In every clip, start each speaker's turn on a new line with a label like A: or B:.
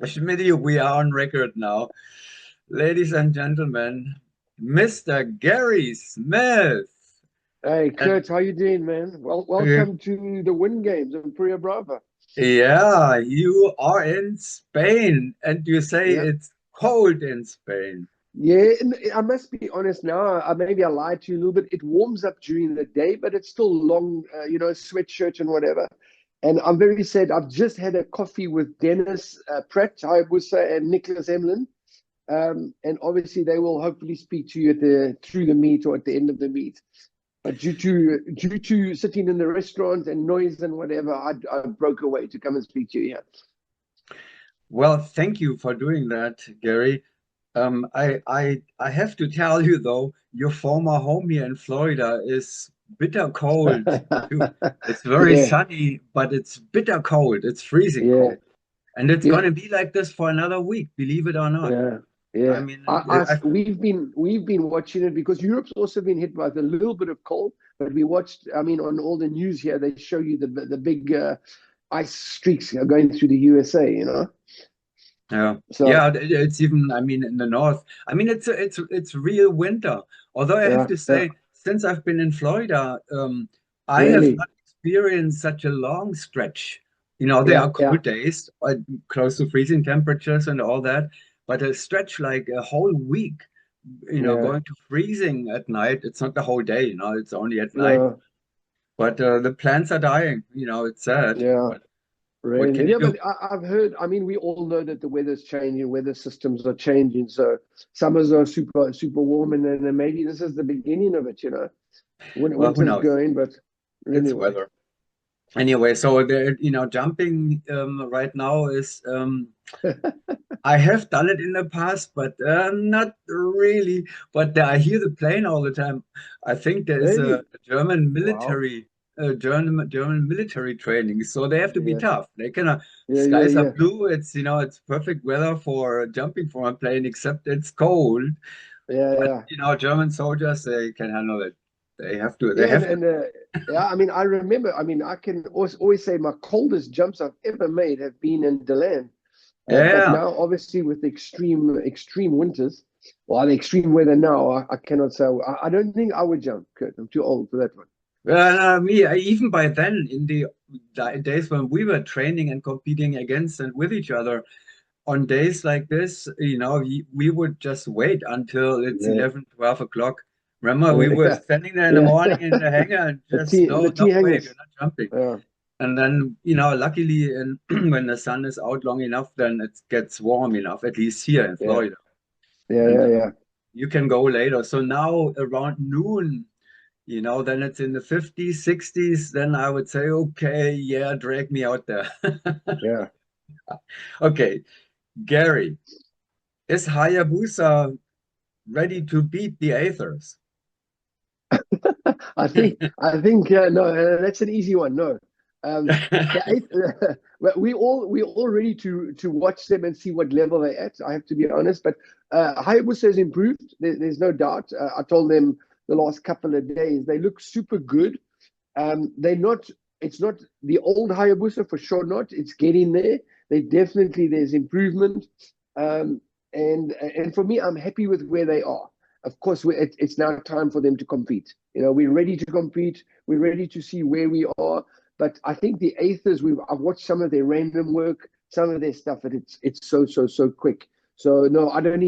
A: Schmitty, we are on record now. Ladies and gentlemen, Mr. Gary Smith.
B: Hey,
A: And
B: Kurt, how you doing, man? Well,
A: uh,
B: welcome to the Win Games in Puerto Brava.
A: yeah, you are in Spain, and you say
B: Yeah,
A: it's cold in Spain.
B: yeah. And I must be honest now. Maybe I lied to you a little bit. It warms up during the day, but it's still long, sweatshirt and whatever. And I'm very sad. I've just had a coffee with Dennis Pratt, HayaBusa, and Nicholas Emlyn. And obviously, they will hopefully speak to you at the through the meet or at the end of the meet. But due to sitting in the restaurant and noise and whatever, I broke away to come and speak to you here.
A: Well, thank you for doing that, Gary. I have to tell you though, your former home here in Florida is bitter cold too. It's very
B: Yeah,
A: sunny, but it's bitter cold. It's freezing
B: yeah,
A: cold. And it's
B: yeah,
A: going to be like this for another week, believe it or not.
B: yeah,
A: I
B: yeah.
A: mean, I,
B: We've been watching it because Europe's also been hit by a little bit of cold. But we watched. I mean, on all the news here, they show you the big ice streaks going through the USA.
A: yeah,
B: So
A: yeah, it's even, I mean, in the north. I mean, it's real winter. Although I have
B: yeah,
A: to
B: yeah,
A: say, since I've been in Florida, I have
B: really,
A: not experienced such a long stretch. You know, there
B: yeah,
A: are
B: yeah,
A: cold days, close to freezing temperatures and all that, but a stretch like a whole week,
B: yeah.
A: going to freezing at night, it's not the whole day, it's only at night.
B: No,
A: But the plants are dying, it's sad.
B: yeah.
A: But what can
B: Really?
A: you
B: Yeah,
A: do?
B: but I've heard, I mean, we all know that the weather's changing, weather systems are changing. So summers are super, super warm, and then maybe this is the beginning of it.
A: Well, who
B: Winter's
A: knows?
B: going, but
A: It's
B: anyway.
A: weather. Anyway, so the jumping right now is I have done it in the past, but not really. But I hear the plane all the time. I think there is a
B: Really?
A: German
B: Wow.
A: military, German military training, so they have to be
B: Yeah.
A: tough. They can
B: Yeah, yeah,
A: skies are
B: yeah.
A: blue. It's perfect weather for jumping from a plane, except it's cold.
B: Yeah,
A: But
B: yeah.
A: German soldiers they can handle it. They have to. They
B: Yeah,
A: have to.
B: yeah, I mean, I remember, I mean, I can always say my coldest jumps I've ever made have been in Deland. But
A: Yeah.
B: now, obviously, with the extreme winters, well, the extreme weather now, I cannot say. I don't think I would jump, Kurt. I'm too old for that one.
A: Well, even by then, in the days when we were training and competing against and with each other, on days like this, we would just wait until it's
B: Yeah,
A: 11, 12 o'clock. Remember, we were
B: yeah,
A: standing there in the
B: yeah.
A: morning in the hangar and just,
B: The
A: no,
B: tea
A: no way, we're
B: hangers.
A: not jumping.
B: Yeah,
A: And then, luckily, and when the sun is out long enough, then it gets warm enough, at least here in
B: yeah,
A: Florida.
B: yeah,
A: And
B: yeah, yeah.
A: you can go later. So now around noon, then it's in the 50s, 60s, then I would say, okay, yeah, drag me out there.
B: Yeah.
A: Okay, Gary, is Hayabusa ready to beat the Aethers?
B: I think no, that's an easy one. No, the eighth, well, we all ready to watch them and see what level they're at. I have to be honest, but Hayabusa has improved. There's no doubt. I told them the last couple of days they look super good. They're not. It's not the old Hayabusa for sure. Not. It's getting there. There's improvement. Um, and for me, I'm happy with where they are. Of course, it's now time for them to compete. We're ready to compete. We're ready to see where we are. But I think the Aethers, I've watched some of their random work, some of their stuff, and it's so quick. So no, I don't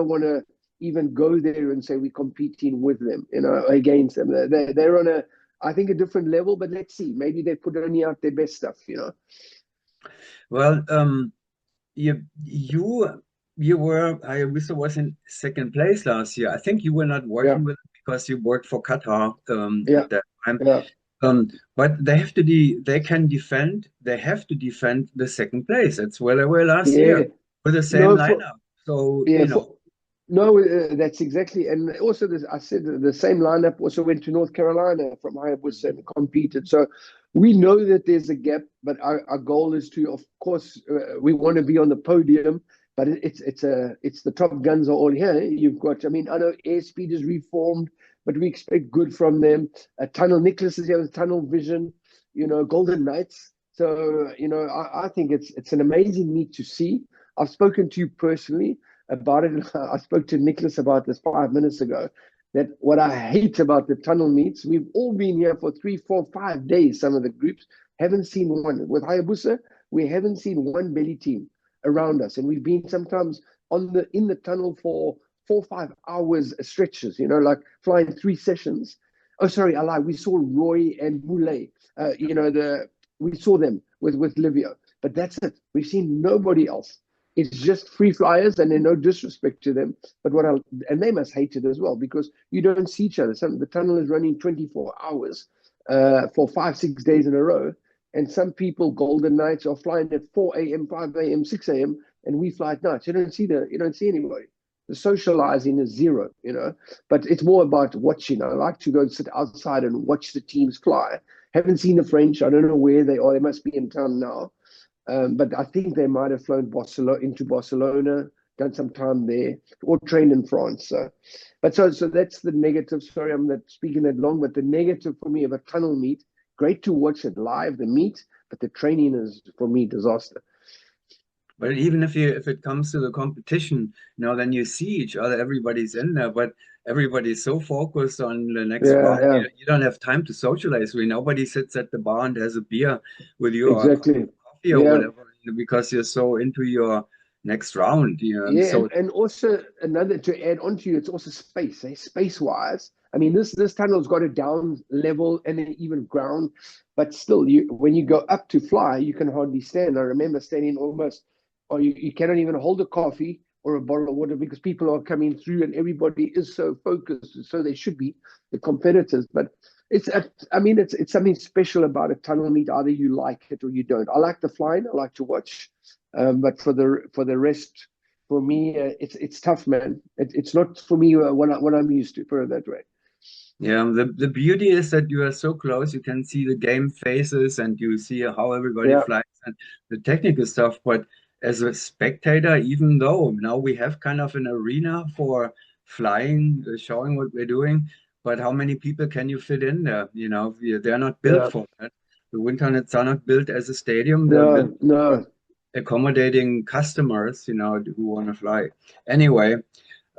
B: want to even go there and say we're competing with them, against them. They're on I think, a different level. But let's see. Maybe they put only out their best stuff.
A: Well, you were Hayabusa was in second place last year. I think you were not
B: Yeah,
A: working with it because you worked for Qatar
B: yeah,
A: at that time.
B: yeah,
A: But they can defend. They have to defend the second place. That's where they were last
B: yeah.
A: year with the same
B: No, for
A: lineup. So
B: yeah, no, that's exactly. And also, I said the same lineup also went to North Carolina from Hayabusa and competed. So we know that there's a gap, but our goal is to, of course, we want to be on the podium. But it's the top guns are all here. You've got, I mean, I know Airspeed is reformed, but we expect good from them. Tunnel Nicholas is here with Tunnel Vision, Golden Knights. So I think it's an amazing meet to see. I've spoken to you personally about it. I spoke to Nicholas about this 5 minutes ago. That what I hate about the tunnel meets, we've all been here for 3, 4, 5 days. Some of the groups haven't seen one. With HayaBusa, we haven't seen one belly team around us, and we've been sometimes in the tunnel for 4 or 5 hours stretches. You know, like flying 3 sessions. Oh, sorry, I lied. We saw Roy and Moulet. We saw them with Livio, but that's it. We've seen nobody else. It's just free flyers, and then no disrespect to them, but and they must hate it as well because you don't see each other. The tunnel is running 24 hours for 5, 6 days in a row, and some people, Golden Knights, are flying at 4 a.m., 5 a.m., 6 a.m., and we fly at night. You don't see anybody. The socializing is zero, but it's more about watching. I like to go and sit outside and watch the teams fly. Haven't seen the French. I don't know where they are. They must be in town now. But I think they might have flown into Barcelona, done some time there, or trained in France. So that's the negative. Sorry, I'm not speaking that long, but the negative for me of a tunnel meet, great to watch it live, the meet, but the training is, for me, disaster.
A: But even if it comes to the competition, then you see each other, everybody's in there, but everybody's so focused on the next round,
B: Yeah,
A: you don't have time to socialize. Nobody sits at the bar and has a beer with you or a cup
B: exactly.
A: of coffee or
B: Yeah.
A: whatever, because you're so into your next round.
B: Yeah,
A: So
B: and also another to add on to you, it's also space, space-wise. I mean, this tunnel's got a down level and an even ground, but still, when you go up to fly, you can hardly stand. I remember standing almost, or you cannot even hold a coffee or a bottle of water because people are coming through and everybody is so focused, so they should be, the competitors. But it's something special about a tunnel meet. Either you like it or you don't. I like the flying. I like to watch. But for the rest, for me, it's tough, man. It's not for me what I'm used to. Put it that way.
A: yeah, the beauty is that you are so close, you can see the game faces and you see how everybody
B: Yeah,
A: flies and the technical stuff. But as a spectator, even though now we have kind of an arena for flying, showing what we're doing, but how many people can you fit in there? They're not built
B: yeah.
A: for that. The Windtunnels are not built as a stadium. They're built
B: No,
A: for
B: no.
A: accommodating customers, who want to fly. Anyway.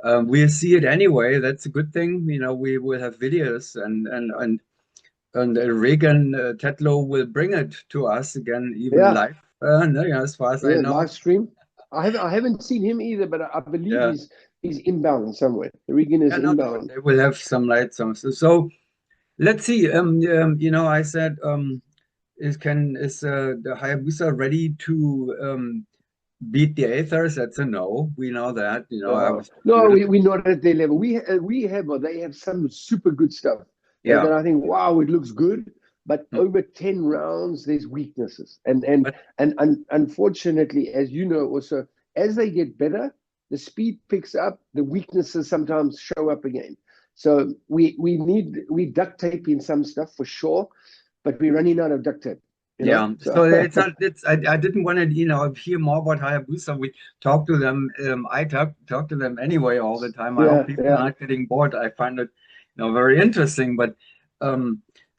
A: We'll see it anyway. That's a good thing. We will have videos and Regan Tetlow will bring it to us again, even
B: Yeah,
A: live. No, as far as I
B: yeah.
A: know.
B: Live stream. I haven't seen him either, but I believe
A: Yeah,
B: he's inbound somewhere. Regan is
A: yeah, no,
B: inbound.
A: they will have some lights on. So let's see. I said, is the Hayabusa ready to beat the Aethers? That's a no. We know that. I was talking a
B: No,
A: little bit.
B: we're not at their level. We have, or they have some super good stuff that
A: Yeah,
B: I think, wow, it looks good. But over 10 rounds, there's weaknesses. And
A: but
B: unfortunately, as you know, also, as they get better, the speed picks up, the weaknesses sometimes show up again. So we duct tape in some stuff for sure, but we're running out of duct tape,
A: yeah,
B: So
A: so it's not. I didn't want to, hear more about Hayabusa. We talk to them. I talk to them anyway all the time. I hope
B: yeah,
A: people
B: yeah,
A: aren't getting bored. I find it, very interesting. But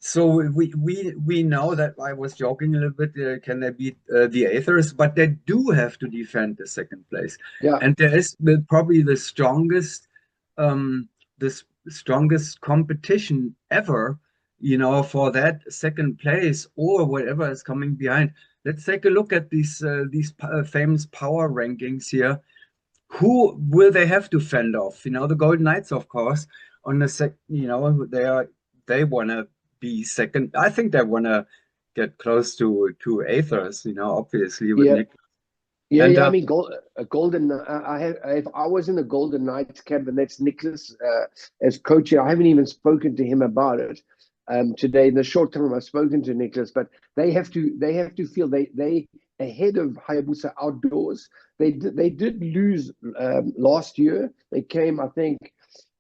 A: so we know that I was joking a little bit. Can they beat the Aethers? But they do have to defend the second place,
B: yeah,
A: and there is probably um, the strongest competition ever for that second place or whatever is coming behind. Let's take a look at these famous power rankings here. Who will they have to fend off? The Golden Knights, of course, on the sec. They want to be second. I think they want to get close to Aethers. Obviously with
B: yeah.
A: Nick.
B: Yeah,
A: And
B: yeah. I mean, a golden. I have. If I was in the Golden Knights camp, and that's Nicholas as coach. I haven't even spoken to him about it today. In the short time I've spoken to Nicholas, but they have to. They have to feel they ahead of Hayabusa outdoors. They did lose last year. They came, I think,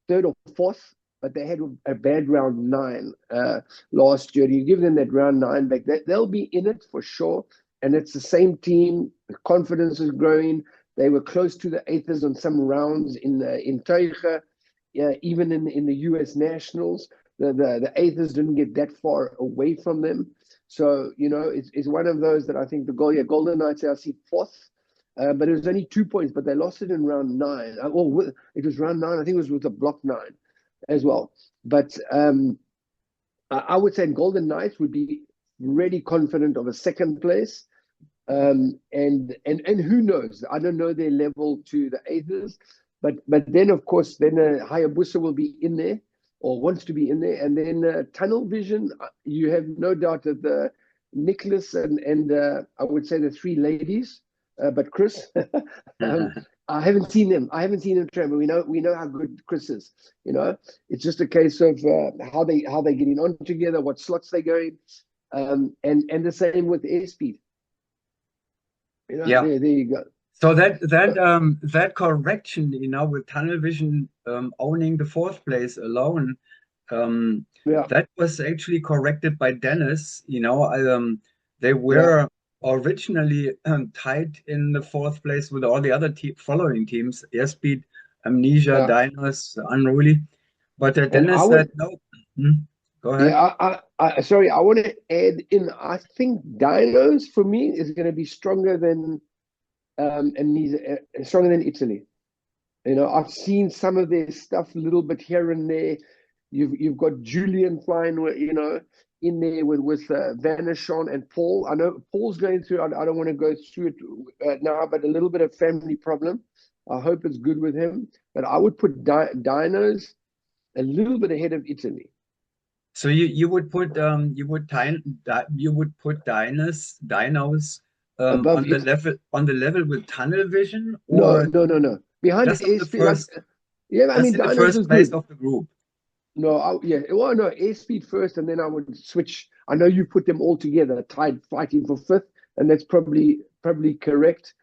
B: third or fourth, but they had a bad round 9 last year. You give them that round 9 back, they'll be in it for sure. And it's the same team. The confidence is growing. They were close to the Aethers on some rounds in Teuge, even in the U.S. Nationals. The Aethers didn't get that far away from them. So, it's one of those that I think Golden Knights, I see fourth. but it was only 2 points. But they lost it in round 9. Well, it was round 9. I think it was with a block 9 as well. But I would say Golden Knights would be really confident of a second place. And who knows? I don't know their level to the Aces, but then of course HayaBusa will be in there or wants to be in there, and then Tunnel Vision. You have no doubt that the Nicholas and I would say the 3 ladies, but Chris. I haven't seen them. I haven't seen them train, but we know how good Chris is. It's just a case of how they're getting on together, what slots they're going, and the same with Airspeed.
A: Yeah.
B: There you go.
A: So that correction, with Tunnel Vision owning the 4th place alone, that was actually corrected by Dennis. They were originally tied in the 4th place with all the other following teams: Airspeed, Amnesia, Dinos, Unruly. But Dennis said no. Go ahead.
B: Yeah, sorry, I want to add in. I think Dinos for me is going to be stronger than Amnesia, stronger than Italy. I've seen some of their stuff a little bit here and there. You've got Julian flying, in there with Vanishon and Paul. I know Paul's going through. I don't want to go through it now, but a little bit of family problem. I hope it's good with him. But I would put Dinos a little bit ahead of Italy.
A: So you would put Dinos on the level with Tunnel Vision, or
B: no. Behind
A: just on the first,
B: Dinos
A: the first
B: is
A: place
B: good.
A: of the group.
B: No, Airspeed first, and then I would switch. I know you put them all together, tied, fighting for 5th, and that's probably correct.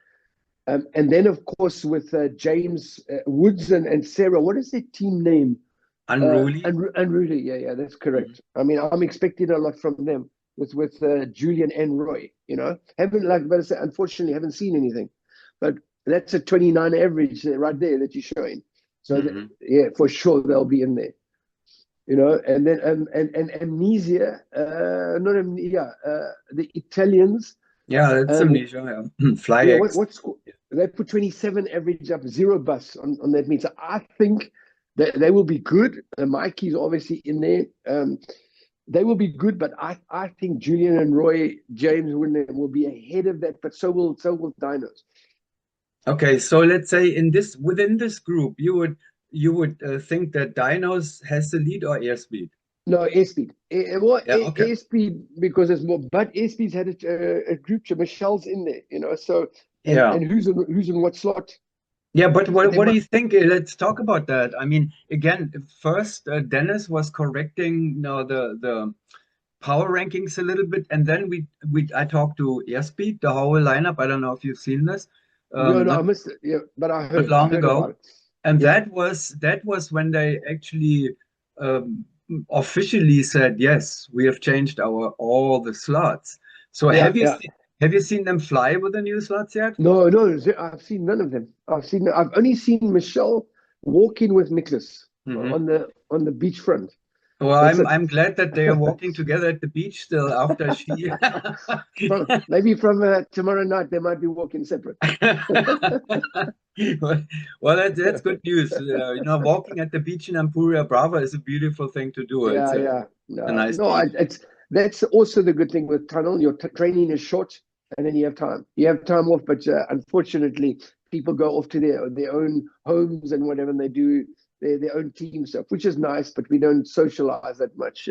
B: And then of course with James Woods and Sarah, what is their team name?
A: Unruly.
B: Unruly, yeah, that's correct. I mean, I'm expecting a lot from them with Julian and Roy. Unfortunately, haven't seen anything, but that's a 29 average right there that you're showing. So for sure they'll be in there. And then and Amnesia, not Amnesia, the Italians.
A: Yeah, that's Amnesia. Fly X.
B: What score? They put 27 average up, 0 bus on that meter. So I think that they will be good. Mikey's obviously in there. They will be good, but I think Julian and Roy James will be ahead of that. But so will Dinos.
A: Okay, so let's say within this group, you would think that Dinos has the lead, or Airspeed?
B: No, Airspeed. Airspeed because it's more. But Airspeed's had a group. Michelle's in there, So and who's in what slot?
A: Yeah, but what do you think? Let's talk about that. I mean, again, first Dennis was correcting the power rankings a little bit, and then I talked to Airspeed, the whole lineup. I don't know if you've seen this.
B: No, I missed it. Yeah, but I heard
A: long ago.
B: About it.
A: And that was when they actually officially said, yes, we have changed all the slots. So have you seen them fly with the new slots yet?
B: No, I've seen none of them. I've only seen Michelle walking with Nicholas on the beachfront.
A: Well, I'm glad that they are walking together at the beach still after she.
B: Maybe from tomorrow night they might be walking separate.
A: Well, that's good news. Walking at the beach in Ampuria Brava is a beautiful thing to do.
B: That's also the good thing with Tunnel. Your training is short, and then you have time. You have time off, but unfortunately, people go off to their own homes and whatever, and they do their own team stuff, which is nice, but we don't socialize that much,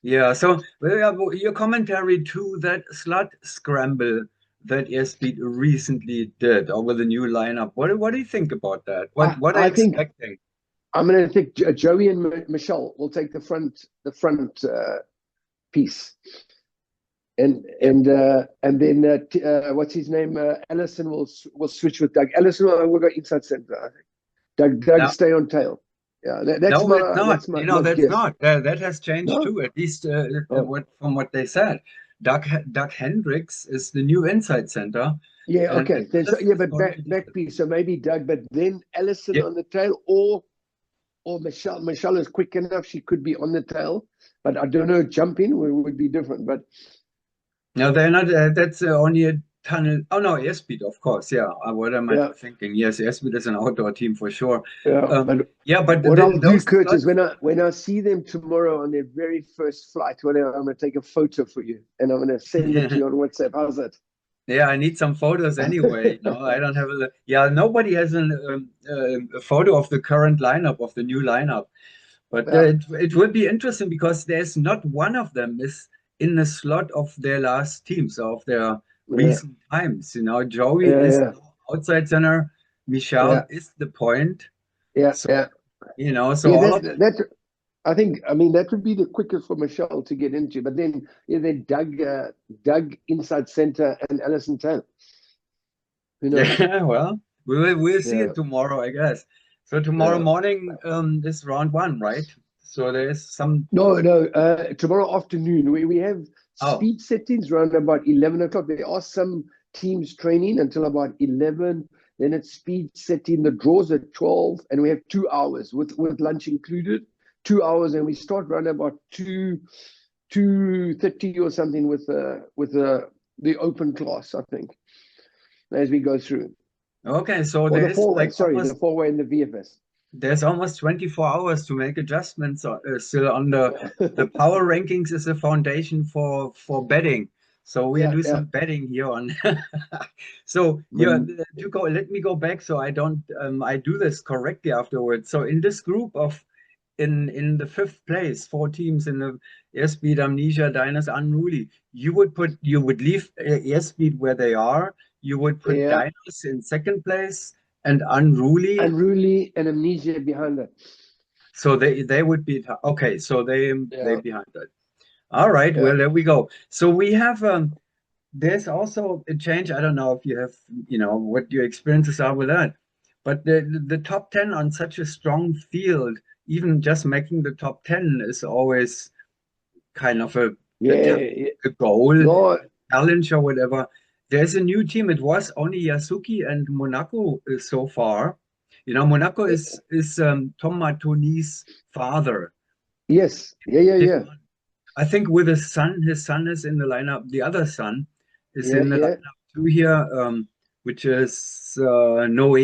A: Yeah, so your commentary to that slot scramble that Airspeed recently did over the new lineup. What do you think about that? What are you expecting?
B: I'm going to think Joey and Michelle will take the front piece, and then what's his name? Ellison will switch with Doug. Ellison will go inside center. I think. Doug stay on tail. Yeah, that's not.
A: That has changed too. At least from what they said. Doug Hendricks is the new inside center.
B: Yeah, okay. But back piece. So maybe Doug, but then Ellison on the tail, or Michelle. Michelle is quick enough; she could be on the tail. But I don't know. Jumping would be different. But
A: no, they're not. That's only tunnel. Oh no, airspeed, of course. Yeah. What am I
B: Yeah,
A: thinking? Yes, airspeed is an outdoor team for sure.
B: yeah. But
A: Yeah, but
B: what I'll do,
A: those
B: Kurt, is
A: slots.
B: when I see them tomorrow on their very first flight, whatever, I'm going to take a photo for you and I'm going to send it to you on WhatsApp. How's that?
A: Yeah, I need some photos anyway. I don't have a. Yeah, nobody has a photo of the current lineup of the new lineup. But
B: Yeah,
A: it will be interesting because there's not one of them is in the slot of their last teams of their
B: yeah,
A: recent times. Joey
B: yeah,
A: is
B: yeah,
A: outside center.
B: yeah,
A: Michel is the point.
B: yeah,
A: So,
B: yeah.
A: so
B: Yeah,
A: all of
B: that I think, I mean, that would be the quickest for Michelle to get into. But then, yeah, then Doug inside center and Allison Taylor. Who knows?
A: yeah, well, we'll see
B: Yeah.
A: it tomorrow, I guess. So tomorrow
B: Yeah.
A: morning is round one, right? So there's some.
B: No, no. Tomorrow afternoon, we have
A: Oh,
B: speed settings around about 11 o'clock. There are some teams training until about 11. Then it's speed setting. The draws at 12, and we have 2 hours with lunch included. 2 hours, and we start around about 2:30 or something with the open class, I think, as we go through.
A: okay. So
B: Or the
A: there's
B: four-way,
A: like
B: sorry, the
A: almost
B: four-way and the VFS.
A: there's almost 24 hours to make adjustments still on the power rankings is a foundation for betting. So we'll
B: Yeah,
A: do
B: yeah.
A: some betting here on. So yeah,
B: Man,
A: let me go back so I don't I do this correctly afterwards. So in this group of in the fifth place, four teams in the Airspeed, Amnesia, Diners, Unruly. You would leave Airspeed where they are. You would put
B: yeah.
A: Diners in second place and Unruly.
B: Unruly and Amnesia behind that.
A: So they would be okay. So they
B: Yeah,
A: behind that. All right.
B: yeah.
A: Well, there we go. So we have there's also a change. I don't know if you have what your experiences are with that, but the top 10 on such a strong field, even just making the top 10 is always kind of a,
B: Yeah,
A: ta-
B: yeah.
A: a goal,
B: No,
A: challenge or whatever. There's a new team. It was only Yasuki and Monaco so far. Monaco is Tom Matoni's father.
B: yes. Yeah, yeah, yeah.
A: I think with his son is in the lineup. The other son is
B: Yeah,
A: in the
B: yeah,
A: lineup too here, which is Noe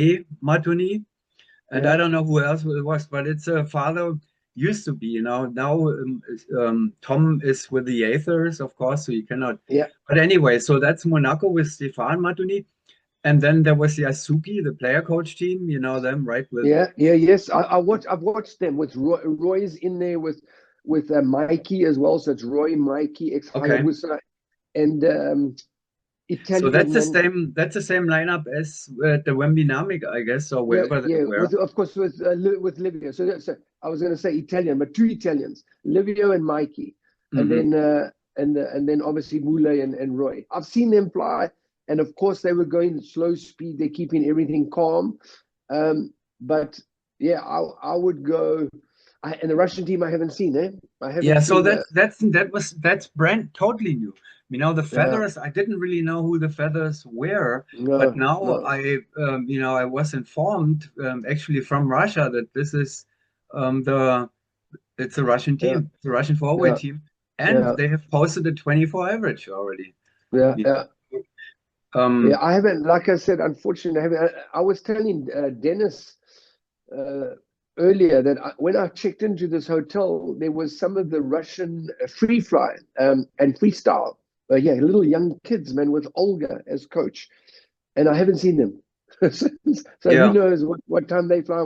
A: Matoni. And I
B: yeah,
A: don't know who else it was, but it's a father used to be, Now Tom is with the Aethers, of course, so you cannot.
B: yeah,
A: But anyway, so that's Monaco with Stefan Matoni. And then there was Yasuki, the player coach team, you know them, right? With
B: yeah, yeah. Yes, I've watched them with Roy's in there with Mikey as well. So it's Roy, Mikey, ex
A: okay.
B: Hayabusa, and
A: So that's
B: Italian
A: the
B: man.
A: same lineup as the Wembinamic, I guess, or
B: Yeah,
A: wherever they
B: yeah.
A: were.
B: With of course with Livio. So I was going to say Italian, but two Italians, Livio and Mikey, and
A: Hmm.
B: and then obviously Mule and Roy. I've seen them fly, and of course they were going slow speed. They're keeping everything calm, but yeah, I would go. And the Russian team I haven't seen. I haven't
A: Yeah, so
B: seen.
A: that's brand totally new. The
B: Yeah,
A: feathers, I didn't really know who the feathers were, but
B: no,
A: now
B: no.
A: I was informed actually from Russia that this is the it's a Russian
B: Yeah,
A: team, it's a Russian forward
B: yeah,
A: team, and
B: yeah,
A: they have posted a 24 average already.
B: yeah,
A: You
B: yeah. Yeah,
A: Um,
B: I haven't, like I said, unfortunately, I haven't. I was telling Dennis uh, earlier that when I checked into this hotel, there was some of the Russian free fly and freestyle. Yeah, little young kids, man, with Olga as coach, and I haven't seen them. So who
A: yeah,
B: knows what time they fly?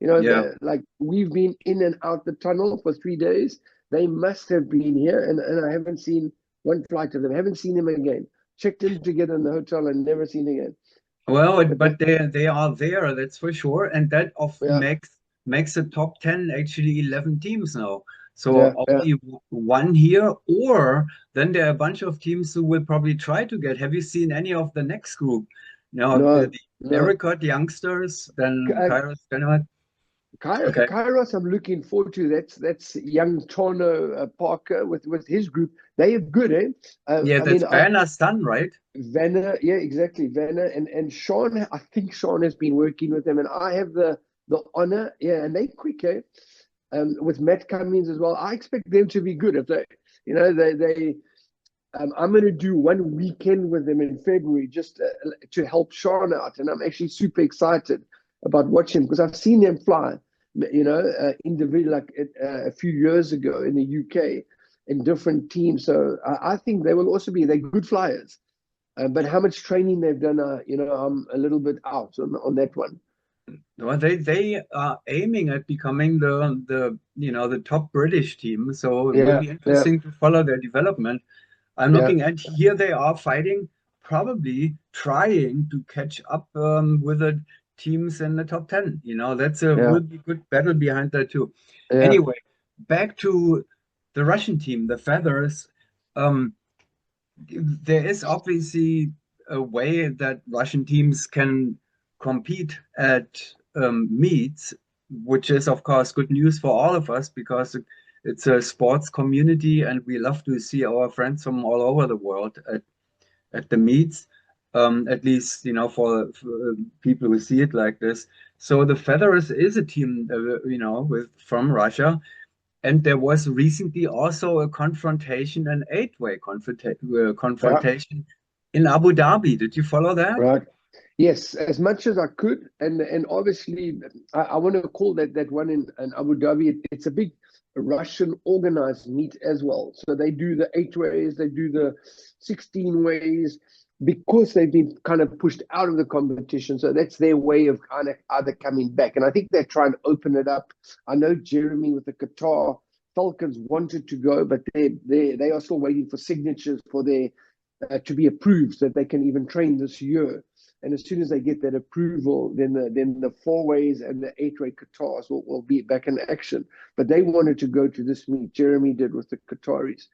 A: yeah.
B: Like we've been in and out the tunnel for 3 days. They must have been here, and I haven't seen one flight of them. I haven't seen them again. Checked in together in the hotel and never seen again.
A: Well,
B: But
A: but they are there, that's for sure, and that of
B: yeah,
A: makes the top 10 actually 11 teams now. So
B: yeah, yeah.
A: only one here, or then there are a bunch of teams who will probably try to get. Have you seen any of the next group?
B: No,
A: The
B: no.
A: Ericot youngsters, then
B: Uh,
A: Kairos Benuat. Okay.
B: Kairos, I'm looking forward to. That's young Tono Parker with his group. They are good, eh?
A: Yeah,
B: I mean,
A: that's Werner's son, right?
B: Vanna, yeah, exactly. Vanna and Sean, I think Sean has been working with them, and I have the honor, yeah, and they quick, eh? With Matt Cummings as well. I expect them to be good if they, you know, they I'm going to do one weekend with them in February just to help Sean out. And I'm actually super excited about watching because I've seen them fly, individually, like a few years ago in the UK in different teams. So I think they will also they're good flyers. But how much training they've done, I'm a little bit out on that one.
A: Well, they are aiming at becoming the top British team, so it will
B: Yeah,
A: be
B: yeah,
A: interesting to follow their development. I'm
B: yeah,
A: looking at here they are fighting, probably trying to catch up with the teams in the top 10. That's a
B: yeah,
A: will be good battle behind that too.
B: yeah,
A: Anyway, back to the Russian team, the Feathers. Um, there is obviously a way that Russian teams can compete at meets, which is, of course, good news for all of us because it's a sports community and we love to see our friends from all over the world at the meets, at least, for people who see it like this. So the Feathers is a team, from Russia. And there was recently also a confrontation, an eight-way
B: yeah.
A: confrontation in Abu Dhabi. Did you follow that?
B: Right. Yes, as much as I could, and obviously I want to call that one in Abu Dhabi. It's a big Russian organized meet as well. So they do the 8 ways, they do the 16 ways because they've been kind of pushed out of the competition. So that's their way of kind of either coming back. And I think they're trying to open it up. I know Jeremy with the Qatar Falcons wanted to go, but they are still waiting for signatures for their to be approved so that they can even train this year. And as soon as they get that approval, then the 4 ways and the 8-way Qatars will be back in action. But they wanted to go to this meet. Jeremy did with the Qataris,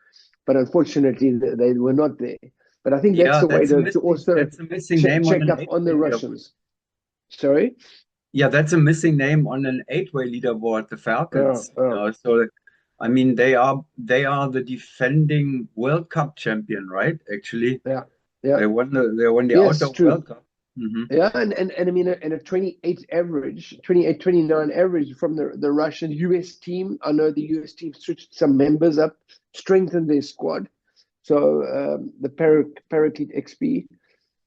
B: but unfortunately they were not there. But I think that's
A: Yeah,
B: the way to also
A: that's a missing name on
B: check
A: an
B: up on
A: eight-way
B: the
A: leaderboard.
B: Russians. Sorry.
A: Yeah, that's a missing name on an eight-way leaderboard, the
B: Yeah,
A: Falcons.
B: yeah,
A: So I mean they are the defending World Cup champion, right? Actually,
B: yeah, yeah.
A: they won the
B: Yes,
A: Outdoor
B: true.
A: World Cup. Hmm.
B: Yeah, and I mean, and a 28 average, 28, 29 average from the Russian US team. I know the US team switched some members up, strengthened their squad. So the Paraclete XP.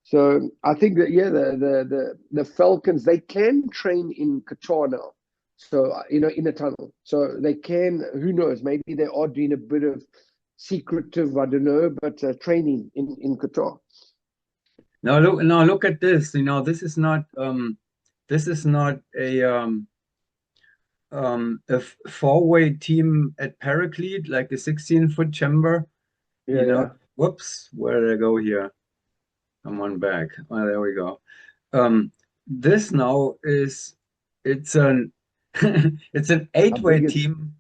B: So I think that yeah, the Falcons they can train in Qatar now. So in a tunnel. So they can. Who knows? Maybe they are doing a bit of secretive. I don't know, but training in Qatar.
A: Now look at this. This is not a four-way team at Paraclete, like the 16-foot chamber.
B: Yeah, yeah.
A: Whoops, where did I go here? Come on back. Oh, there we go. This now it's an it's an
B: How
A: eight-way
B: big is?
A: team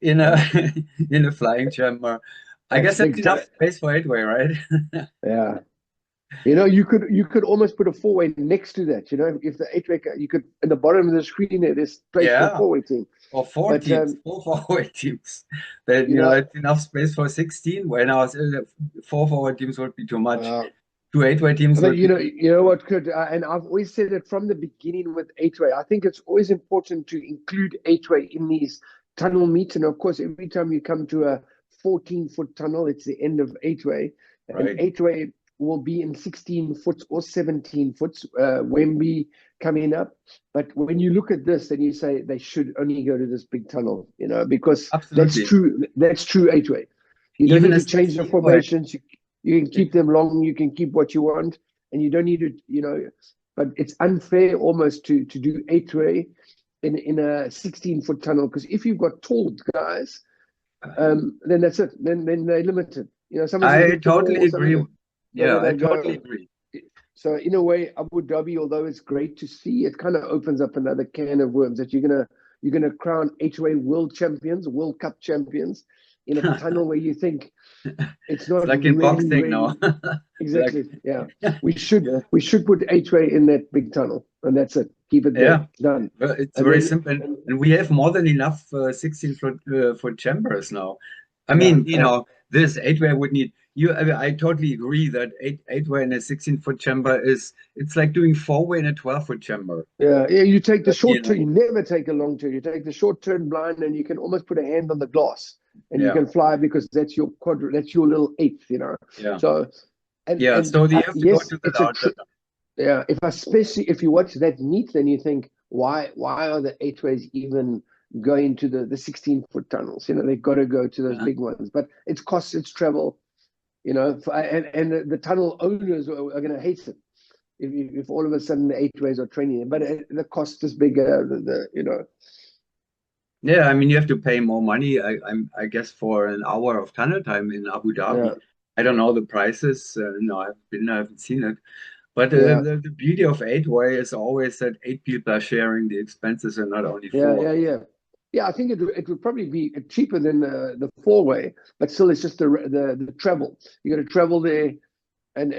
A: in a
B: Yeah.
A: in a flying chamber. I
B: That's
A: guess that's
B: big
A: enough
B: time.
A: space for eight-way, right?
B: Yeah. You could almost put a 4-way next to that. If the 8-way, you could in the bottom of the screen there's place for a
A: Yeah.
B: 4-way team.
A: Or four
B: But
A: teams, four forward teams. Then
B: you know,
A: it's enough space for 16. When I was four forward teams would be too much.
B: uh,
A: Two eight-way teams
B: but
A: would be
B: you know what could, and I've always said it from the beginning with 8-way. I think it's always important to include 8-way in these tunnel meets. And of course, every time you come to a 14-foot tunnel, it's the end of 8-way. And
A: right.
B: 8-way will be in 16 foot or 17 foot, Wemby coming up. But when you look at this, then you say they should only go to this big tunnel, because that's
A: Absolutely.
B: true. That's true 8-way. You don't
A: Even
B: need to change the
A: especially for
B: formations. You can keep them long. You can keep what you want, and you don't need to. But it's unfair almost to do 8-way in a 16-foot tunnel because if you've got tall guys, then that's it. Then they're limited. Someone's a
A: I
B: bit tall
A: totally
B: or something.
A: agree.
B: So
A: Yeah,
B: where
A: I
B: they
A: totally
B: go.
A: agree.
B: So in a way, Abu Dhabi, although it's great to see, it kind of opens up another can of worms that you're gonna crown 8-way world champions, World Cup champions, in a tunnel where you think it's
A: It's
B: not
A: like in
B: really,
A: boxing now.
B: really
A: Like,
B: exactly. Yeah, we should put 8-way in that big tunnel, and that's it. Keep it there,
A: yeah,
B: done.
A: well, it's
B: And
A: very
B: then,
A: simple. And we have more than enough 16-foot chambers now. I
B: yeah,
A: mean, this eight-way would need you. I totally agree that eight-way in a 16-foot chamber it's like doing four-way in a 12-foot chamber.
B: yeah. You take the
A: But,
B: short turn. You never take a long turn. You take the short turn blind, and you can almost put a hand on the glass. and you can fly because that's your that's your little eighth,
A: Yeah.
B: So,
A: So you have to go
B: yes,
A: to that
B: it's a
A: outlet.
B: yeah. Especially if you watch that meet, then you think, why are the eight-ways even going to the 16-foot tunnels? They've got to go to those big ones, but it's cost, it's travel, and the tunnel owners are going to hate it if all of a sudden the eight-ways are training, but the cost is bigger.
A: Yeah, I mean, you have to pay more money, I guess, for an hour of tunnel time in Abu Dhabi.
B: Yeah,
A: I don't know the prices. No, I haven't seen it. But
B: yeah,
A: the beauty of eight-way is always that eight people are sharing the expenses and not only four.
B: yeah. I think it would probably be cheaper than the four-way, but still, it's just the travel. You got to travel there, and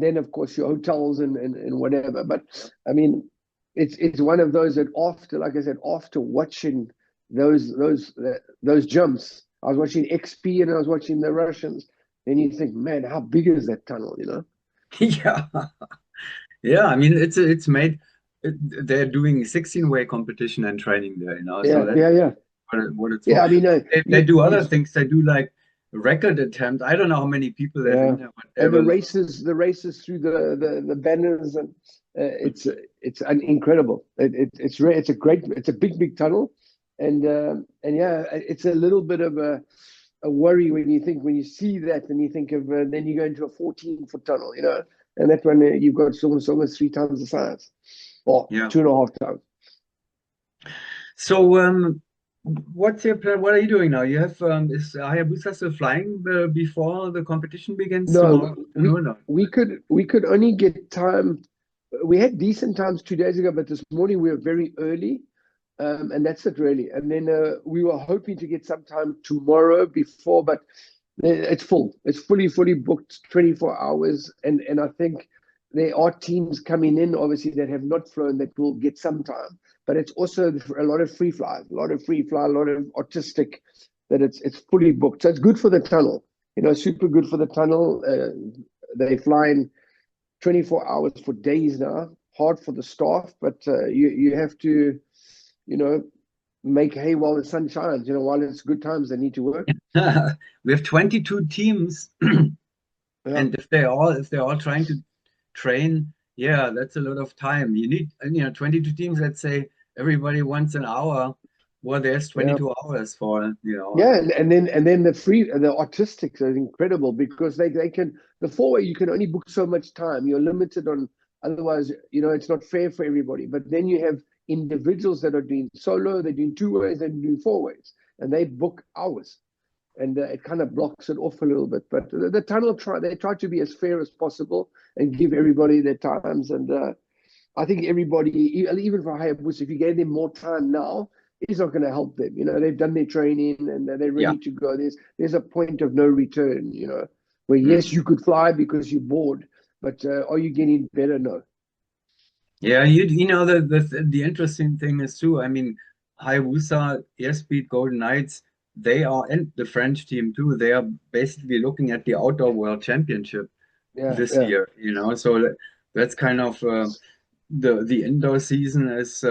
B: then of course your hotels and whatever. But I mean, it's one of those that after, like I said, after watching those jumps, I was watching XP and I was watching the Russians. Then you think, man, how big is that tunnel?
A: Yeah. Yeah, I mean, it's made, they're doing 16-way competition and training there, so
B: Yeah,
A: that's
B: yeah, yeah,
A: what it's
B: yeah.
A: for.
B: I mean,
A: They do other things. They do like record attempts. I don't know how many people there's
B: yeah,
A: in there, but they
B: and
A: have a lot.
B: the races through the banners, and it's incredible. It's a big tunnel, and yeah, it's a little bit of a worry when you see that, and you think of then you go into a 14-foot tunnel, and that one you've got almost 3 times the size, or
A: Yeah.
B: 2.5 times.
A: So, what's your plan? What are you doing now? You have is HayaBusa still flying before the competition begins tomorrow
B: No,
A: afternoon? Or?
B: we could only get time. We had decent times 2 days ago, but this morning we were very early, and that's it really. And then we were hoping to get some time tomorrow before, but it's full. It's fully booked, 24 hours, and I think there are teams coming in, obviously, that have not flown that will get some time. But it's also a lot of free flies, a lot of artistic. That it's fully booked, so it's good for the tunnel. Super good for the tunnel. They fly in 24 hours for days now. Hard for the staff, but you have to, make hay while the sun shines. While it's good times, they need to work.
A: We have 22 teams,
B: Yeah,
A: and if they're all trying to train, yeah, that's a lot of time. You need, 22 teams. Let's say everybody wants an hour. Well, there's
B: yeah.
A: 22 hours for,
B: Yeah, and then the artistics are incredible because they can the four-way you can only book so much time. You're limited on, otherwise, it's not fair for everybody. But then you have individuals that are doing solo, they're doing two-ways, they're doing four-ways, and they book hours, and it kind of blocks it off a little bit. But the tunnel they try to be as fair as possible and give everybody their times. And I think everybody, even for HayaBusa, if you gave them more time now, it's not going to help them. They've done their training and they're
A: yeah.
B: ready to go. There's a point of no return, where yes, you could fly because you're bored, but are you getting better? No.
A: Yeah, the interesting thing is too. I mean, HayaBusa, Airspeed, Golden Knights, they are, and the French team too. They are basically looking at the outdoor world championship
B: Yeah,
A: this
B: yeah,
A: year. So that's kind of the indoor season is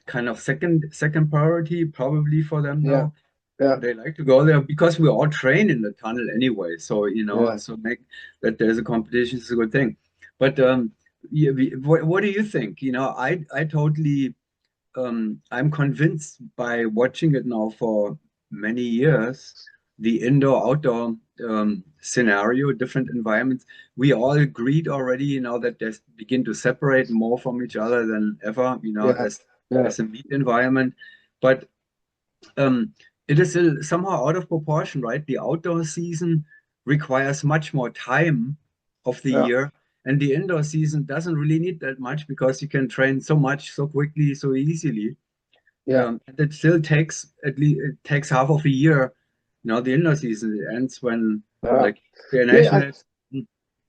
A: kind of second priority probably for them
B: yeah,
A: now.
B: yeah,
A: They like to go there because we all train in the tunnel anyway. So
B: yeah.
A: so make that there's a competition is a good thing. But yeah, what do you think? I totally I'm convinced by watching it now for many years, the indoor-outdoor scenario, different environments. We all agreed already, that they begin to separate more from each other than ever,
B: Yeah, yeah,
A: as a meet environment. But um, it is somehow out of proportion, right? The outdoor season requires much more time of the
B: yeah,
A: year, and the indoor season doesn't really need that much because you can train so much so quickly, so easily.
B: yeah,
A: And it still takes at least it takes half of a year. The indoor season it ends when
B: yeah.
A: like the
B: Yeah,
A: national.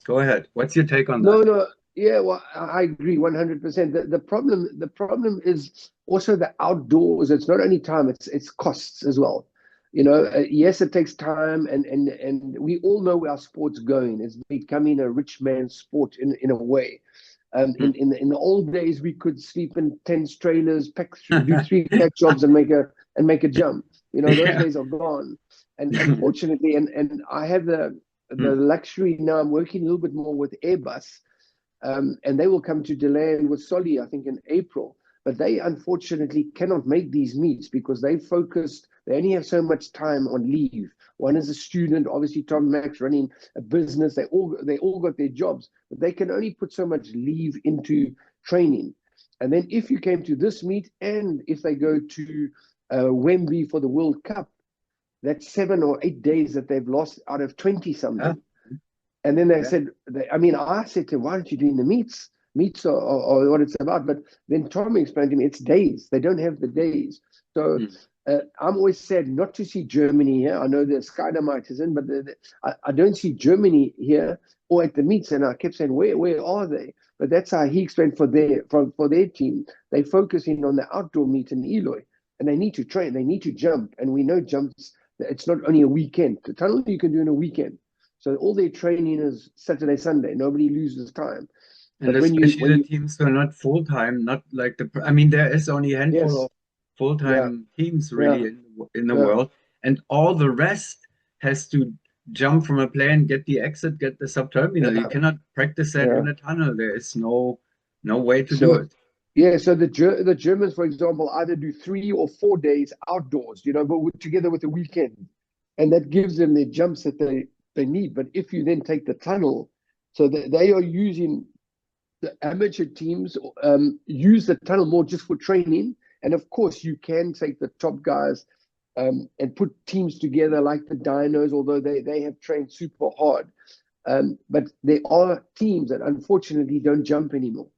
A: Go ahead. What's your take on that?
B: no, no. Yeah, well, I agree 100%. The problem is also the outdoors. It's not only time, it's costs as well. Yes, it takes time, and we all know where our sport's going. It's becoming a rich man's sport in a way. In the old days, we could sleep in tents, trailers, do three pack jobs, and make a jump. Those
A: Yeah.
B: days are gone. And unfortunately, and I have the luxury now. I'm working a little bit more with Airbus, and they will come to Deland with Solly, I think, in April. But they unfortunately cannot make these meets because they focused. They only have so much time on leave. One is a student, obviously. Tom Max running a business. They all got their jobs, but they can only put so much leave into training. And then if you came to this meet, and if they go to Wembley for the World Cup, that's 7 or 8 days that they've lost out of 20
A: Yeah.
B: something. And then they
A: Yeah.
B: said, I said to them, why aren't you doing the meets? Meets are what it's about. But then Tom explained to me, it's days. They don't have the days. So
A: Mm.
B: I'm always sad not to see Germany here. I know the Sky Dynamite is in, but I don't see Germany here or at the meets. And I kept saying, where are they? But that's how he explained for their team. They're focusing on the outdoor meet in Eloy. And they need to train. They need to jump. And we know jumps, it's not only a weekend. The tunnel you can do in a weekend. So all their training is Saturday, Sunday. Nobody loses time.
A: And
B: But
A: especially
B: when
A: the
B: you
A: teams who are not full time, not like I mean, there is only a handful
B: yes,
A: of full
B: yeah,
A: time teams
B: yeah,
A: really in the
B: yeah,
A: world, and all the rest has to jump from a plane, get the exit, get the subterminal. You
B: yeah,
A: cannot practice that
B: yeah.
A: in a tunnel. There is no way to do
B: So
A: it.
B: yeah, so the Germans, for example, either do 3 or 4 days outdoors, but together with the weekend, and that gives them their jumps that they need. But if you then take the tunnel, so they are using the amateur teams use the tunnel more just for training. And of course, you can take the top guys and put teams together like the Dinos, although they have trained super hard. But there are teams that unfortunately don't jump anymore.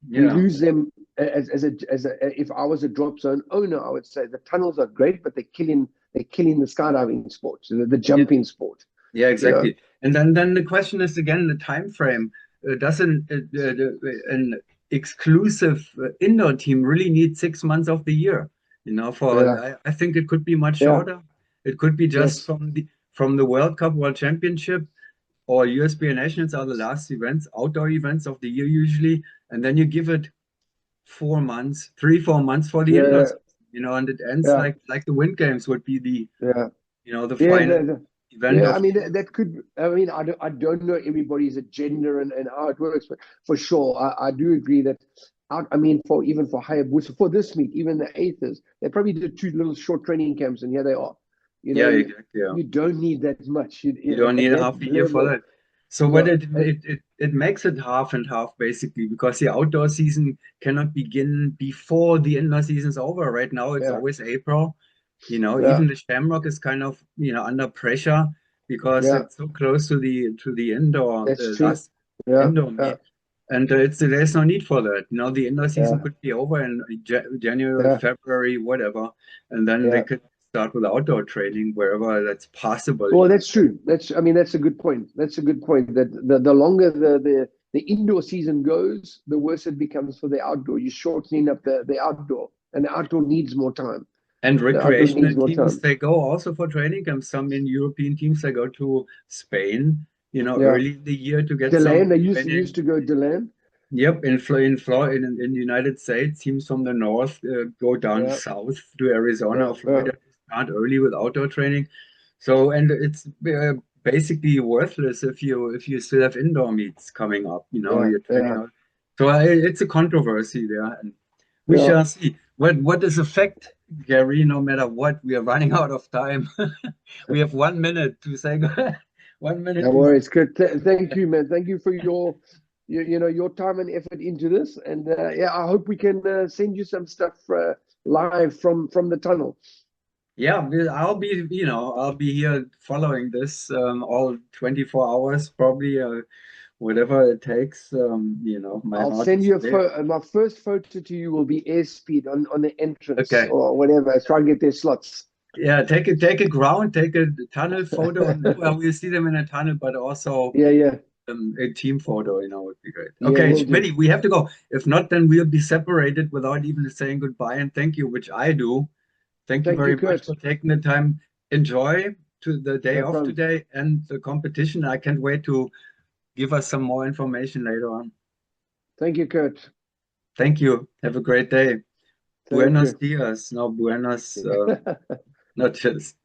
B: We
A: Yeah.
B: lose them if I was a drop zone owner, I would say the tunnels are great, but they're killing the skydiving sport, so the
A: Yeah.
B: jumping sport.
A: Yeah,
B: You know,
A: exactly. And then the question is again the time frame. Does an exclusive indoor team really need 6 months of the year?
B: yeah,
A: I think it could be much
B: yeah,
A: shorter. It could be just
B: yes,
A: from the World Cup, World Championship, or USBA Nationals are the last events, outdoor events of the year usually, and then you give it 4 months, 3, 4 months for the indoor
B: yeah,
A: season, and it ends
B: yeah,
A: like the Wind Games would be
B: yeah.
A: the
B: Yeah,
A: final event
B: yeah. I
A: of
B: mean,
A: the year.
B: that could. I mean, I don't know everybody's agenda and how it works, but for sure, I do agree that. I mean, for HayaBusa for this meet, even the eighthers, they probably did 2 little short training camps, and here they are. You know,
A: Yeah,
B: you
A: exactly. Yeah.
B: you don't need that much
A: You don't
B: at
A: need a
B: that
A: half a year for
B: level.
A: that. So what
B: No,
A: it makes it half and half basically because the outdoor season cannot begin before the indoor season's over. Right now it's
B: yeah,
A: always April.
B: yeah,
A: Even the Shamrock is kind of under pressure because
B: yeah.
A: it's so close to the indoor
B: That's true.
A: last
B: Yeah,
A: indoor
B: yeah,
A: meet. And there's no need for that. The indoor season
B: yeah,
A: could be over in January,
B: yeah,
A: February, whatever, and then they
B: yeah.
A: could start with outdoor training wherever that's possible.
B: Well, that's true. I mean, that's a good point. That's a good point. That the longer the indoor season goes, the worse it becomes for the outdoor. You're shortening up the outdoor, and the outdoor needs more time.
A: And
B: The outdoor
A: recreational
B: needs more
A: teams,
B: time.
A: they go also for training camps. Some in European teams, they go to Spain,
B: Yeah.
A: early in the year to get
B: Deland,
A: some
B: they used
A: training.
B: to go Deland.
A: Yep, in the United States, teams from the north go down
B: Yeah,
A: south to Arizona
B: yeah,
A: or
B: yeah,
A: Florida to start early with outdoor training. So, and it's basically worthless if you still have indoor meets coming up.
B: yeah,
A: You're training
B: yeah,
A: out. So it's a controversy there, and we
B: yeah.
A: shall see. What is effect, Gary? No matter what, we are running out of time. We have 1 minute to say 1 minute
B: No
A: to.
B: worries. Good. Thank you, man. Thank you for your time and effort into this. And yeah, I hope we can send you some stuff live from the tunnel.
A: Yeah, I'll be here following this all 24 hours, probably, whatever it takes. My
B: I'll
A: heart
B: send
A: is
B: you a
A: there.
B: photo. My first photo to you will be airspeed on the entrance
A: Okay.
B: or whatever. Try and get their slots.
A: Yeah, take a tunnel photo, and well, we'll see them in a tunnel, but also
B: Yeah, yeah,
A: a team photo, would be great.
B: yeah.
A: Okay,
B: We'll
A: Smitty,
B: do.
A: we have to go. If not, then we'll be separated without even saying goodbye and thank you, which I do. Thank you
B: Thank you,
A: very much
B: Kurt.
A: for taking the time. Enjoy to the day
B: No
A: of
B: problem.
A: today and the competition. I can't wait to give us some more information later on.
B: Thank you, Kurt.
A: Thank you. Have a great day.
B: Thank
A: Buenos
B: you.
A: dias. No, buenos. Na, tschüss.